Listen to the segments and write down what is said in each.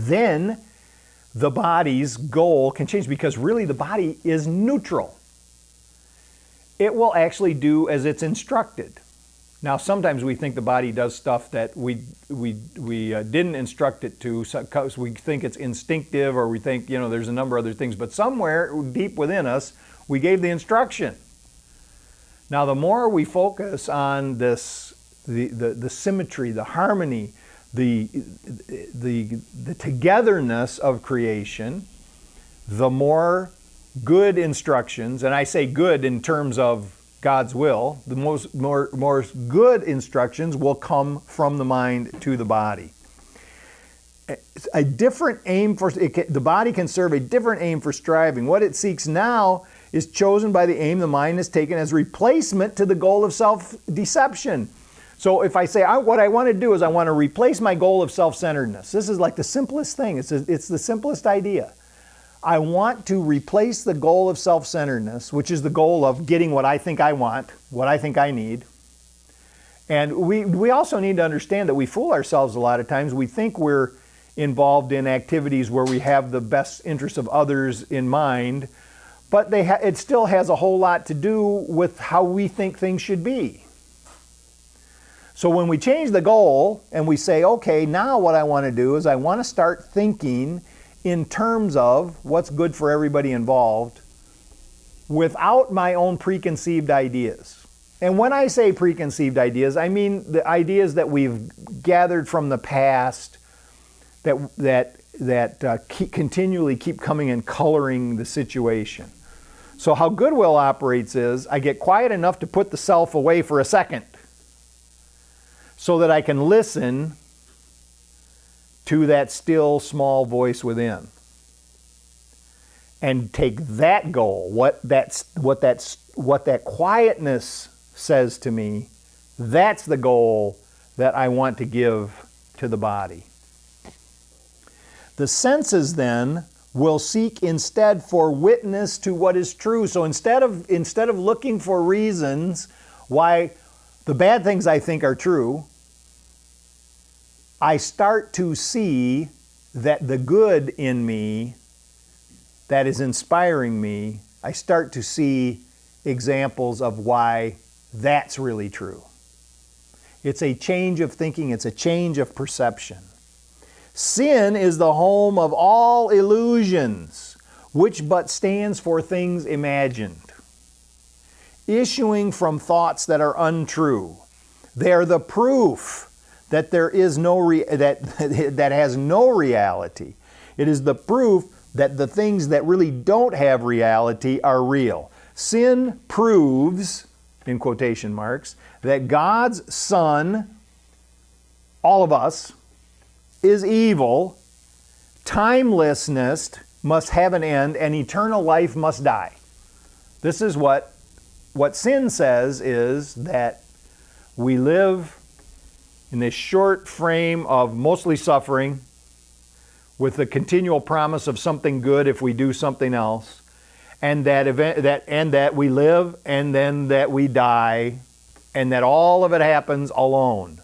then the body's goal can change, because really the body is neutral. It will actually do as it's instructed. Now, sometimes we think the body does stuff that we didn't instruct it to, because we think it's instinctive, or we think, there's a number of other things, but somewhere deep within us, we gave the instruction. Now, the more we focus on this, the symmetry, the harmony, the togetherness of creation, the more good instructions, and I say good in terms of God's will, the more good instructions will come from the mind to the body. A different aim the body can serve a different aim for striving. What it seeks now is chosen by the aim the mind has taken as replacement to the goal of self-deception. So if I say, what I want to do is I want to replace my goal of self-centeredness. This is like the simplest thing. It's the simplest idea. I want to replace the goal of self-centeredness, which is the goal of getting what I think I want, what I think I need. And we also need to understand that we fool ourselves a lot of times. We think we're involved in activities where we have the best interests of others in mind, but it still has a whole lot to do with how we think things should be. So when we change the goal and we say, okay, now what I want to do is I want to start thinking in terms of what's good for everybody involved without my own preconceived ideas. And when I say preconceived ideas, I mean the ideas that we've gathered from the past that continually keep coming and coloring the situation. So how goodwill operates is I get quiet enough to put the self away for a second so that I can listen to that still small voice within, and take that goal, what that quietness says to me, that's the goal that I want to give to the body. The senses then will seek instead for witness to what is true. So instead of looking for reasons why the bad things I think are true, I start to see that the good in me that is inspiring me, I start to see examples of why that's really true. It's a change of thinking, it's a change of perception. Sin is the home of all illusions, which but stands for things imagined, issuing from thoughts that are untrue. They are the proof that there is that has no reality. It is the proof that the things that really don't have reality are real. Sin proves, in quotation marks, that God's Son, all of us, is evil, timelessness must have an end, and eternal life must die. This is what sin says, is that we live in this short frame of mostly suffering with the continual promise of something good if we do something else, and that we live and then that we die, and that all of it happens alone.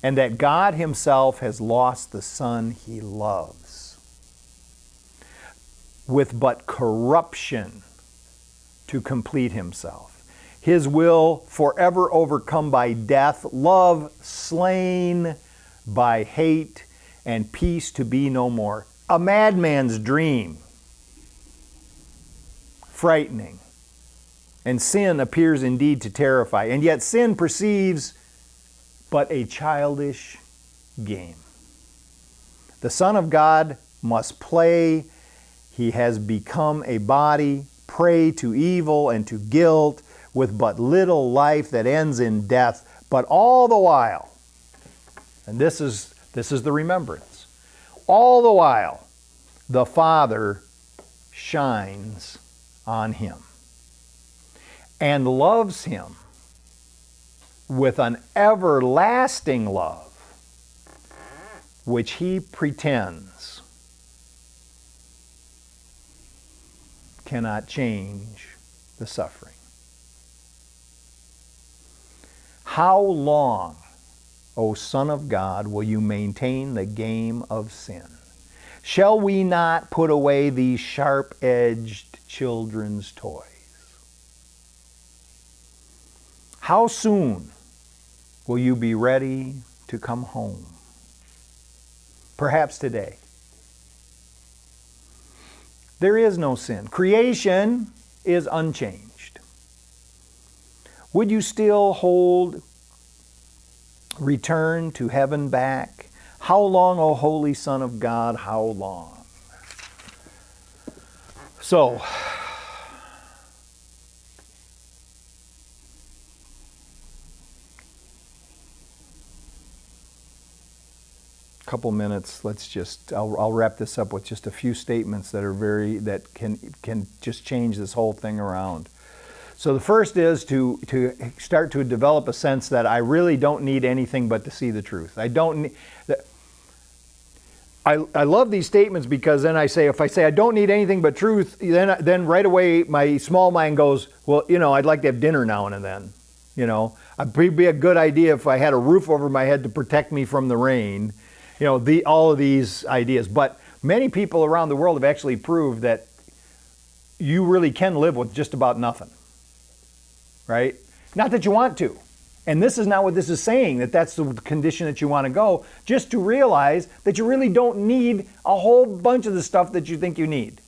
And that God Himself has lost the Son He loves, with but corruption to complete Himself. His will forever overcome by death, love slain by hate, and peace to be no more. A madman's dream. Frightening. And sin appears indeed to terrify. And yet sin perceives but a childish game. The Son of God must play. He has become a body, prey to evil and to guilt, with but little life that ends in death. But all the while, and this is the remembrance, all the while, the Father shines on Him and loves Him with an everlasting love, which He pretends cannot change the suffering. How long, O Son of God, will you maintain the game of sin? Shall we not put away these sharp-edged children's toys? How soon will you be ready to come home? Perhaps today. There is no sin. Creation is unchanged. Would you still hold return to heaven back? How long, O Holy Son of God, how long? So, couple minutes. I'll wrap this up with just a few statements that can just change this whole thing around. So the first is to start to develop a sense that I really don't need anything but to see the truth. I don't need. I love these statements because then if I say I don't need anything but truth, then right away my small mind goes, well, I'd like to have dinner now and then. It'd be a good idea if I had a roof over my head to protect me from the rain. All of these ideas. But many people around the world have actually proved that you really can live with just about nothing. Right? Not that you want to. And this is not what this is saying, that's the condition that you want to go. Just to realize that you really don't need a whole bunch of the stuff that you think you need.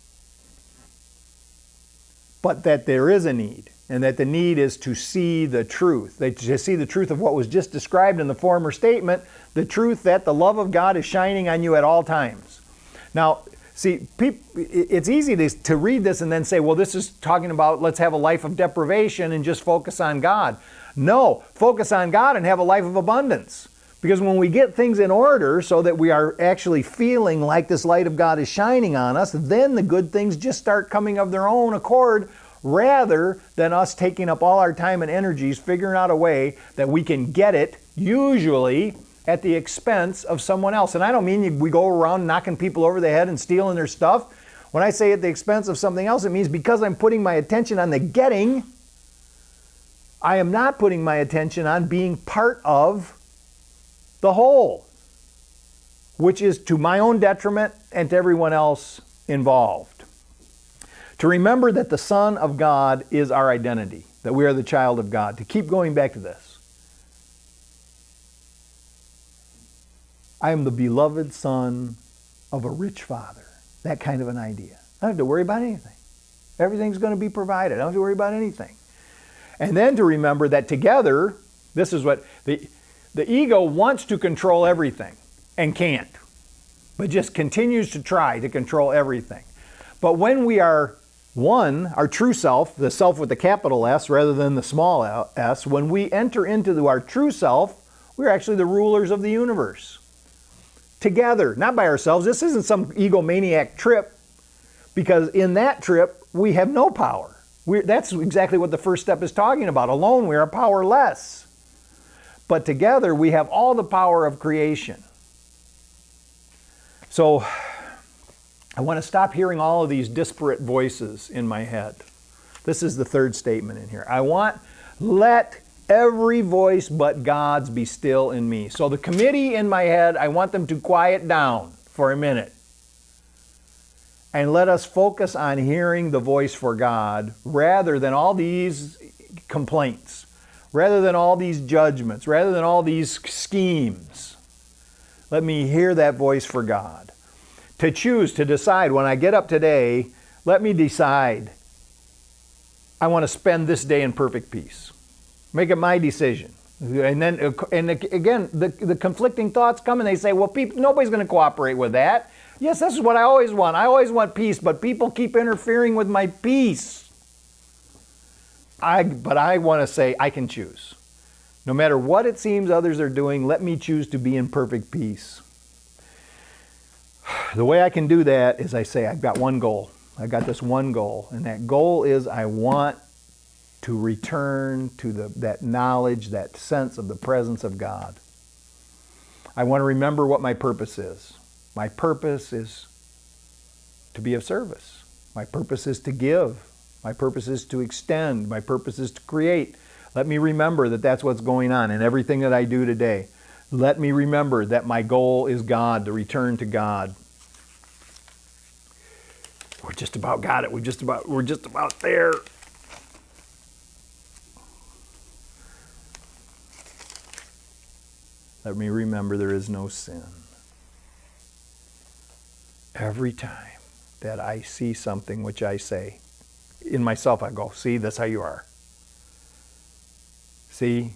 But that there is a need. And that the need is to see the truth. To see the truth of what was just described in the former statement. The truth that the love of God is shining on you at all times. Now, see, it's easy to read this and then say, well, this is talking about let's have a life of deprivation and just focus on God. No, focus on God and have a life of abundance. Because when we get things in order so that we are actually feeling like this light of God is shining on us, then the good things just start coming of their own accord, rather than us taking up all our time and energies figuring out a way that we can get it, usually at the expense of someone else. And I don't mean we go around knocking people over the head and stealing their stuff. When I say at the expense of something else, it means because I'm putting my attention on the getting, I am not putting my attention on being part of the whole, which is to my own detriment and to everyone else involved. To remember that the Son of God is our identity, that we are the child of God. To keep going back to this. I am the beloved son of a rich father. That kind of an idea. I don't have to worry about anything. Everything's going to be provided. I don't have to worry about anything. And then to remember that together, this is what the ego wants to control everything and can't, but just continues to try to control everything. But when we are one, our true self, the self with the capital S rather than the small s, when we enter into our true self, we're actually the rulers of the universe. Together, not by ourselves. This isn't some egomaniac trip, because in that trip, we have no power. That's exactly what the first step is talking about. Alone, we are powerless. But together, we have all the power of creation. So, I want to stop hearing all of these disparate voices in my head. This is the third statement in here. Let every voice but God's be still in me. So the committee in my head, I want them to quiet down for a minute. And let us focus on hearing the voice for God rather than all these complaints, rather than all these judgments, rather than all these schemes. Let me hear that voice for God. To choose, to decide, when I get up today, let me decide I want to spend this day in perfect peace. Make it my decision. And again, the conflicting thoughts come and they say, well, nobody's going to cooperate with that. Yes, this is what I always want. I always want peace, but people keep interfering with my peace. But I want to say I can choose. No matter what it seems others are doing, let me choose to be in perfect peace. The way I can do that is I say, I've got one goal. I've got this one goal. And that goal is I want to return to that knowledge, that sense of the presence of God. I want to remember what my purpose is. My purpose is to be of service. My purpose is to give. My purpose is to extend. My purpose is to create. Let me remember that that's what's going on in everything that I do today. Let me remember that my goal is God, to return to God. We're just about got it. We're just about there. Let me remember there is no sin. Every time that I see something which I say, in myself I go, see, that's how you are. See,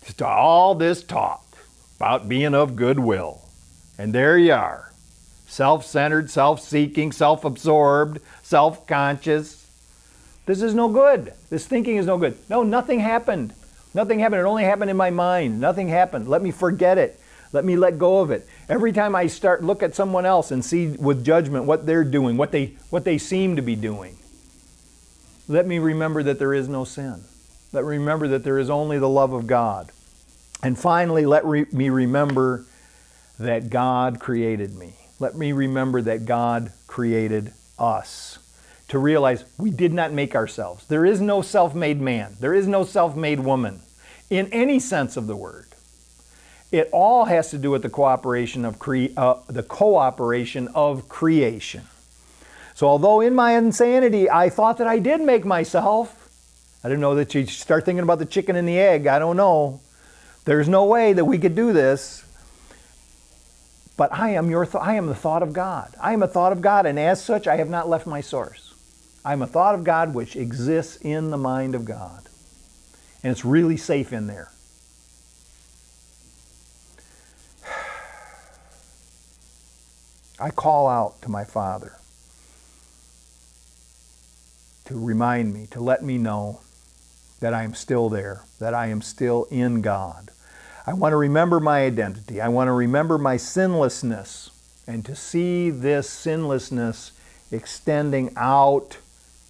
just all this talk about being of goodwill. And there you are. Self-centered, self-seeking, self-absorbed, self-conscious. This is no good. This thinking is no good. No, nothing happened. Nothing happened. It only happened in my mind. Nothing happened. Let me forget it. Let me let go of it. Every time I look at someone else and see with judgment what they're doing, what they seem to be doing, let me remember that there is no sin. Let me remember that there is only the love of God. And finally, let me remember that God created me. Let me remember that God created us. To realize we did not make ourselves. There is no self-made man. There is no self-made woman in any sense of the word. It all has to do with the cooperation of creation. So although in my insanity I thought that I did make myself, I didn't know that you start thinking about the chicken and the egg. I don't know. There's no way that we could do this. But I am the thought of God. I am a thought of God, and as such, I have not left my source. I am a thought of God which exists in the mind of God. And it's really safe in there. I call out to my Father to remind me, to let me know that I am still there, that I am still in God. I want to remember my identity. I want to remember my sinlessness, and to see this sinlessness extending out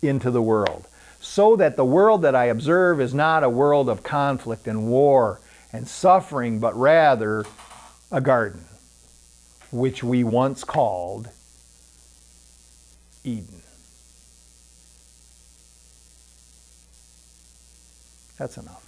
into the world, so that the world that I observe is not a world of conflict and war and suffering, but rather a garden, which we once called Eden. That's enough.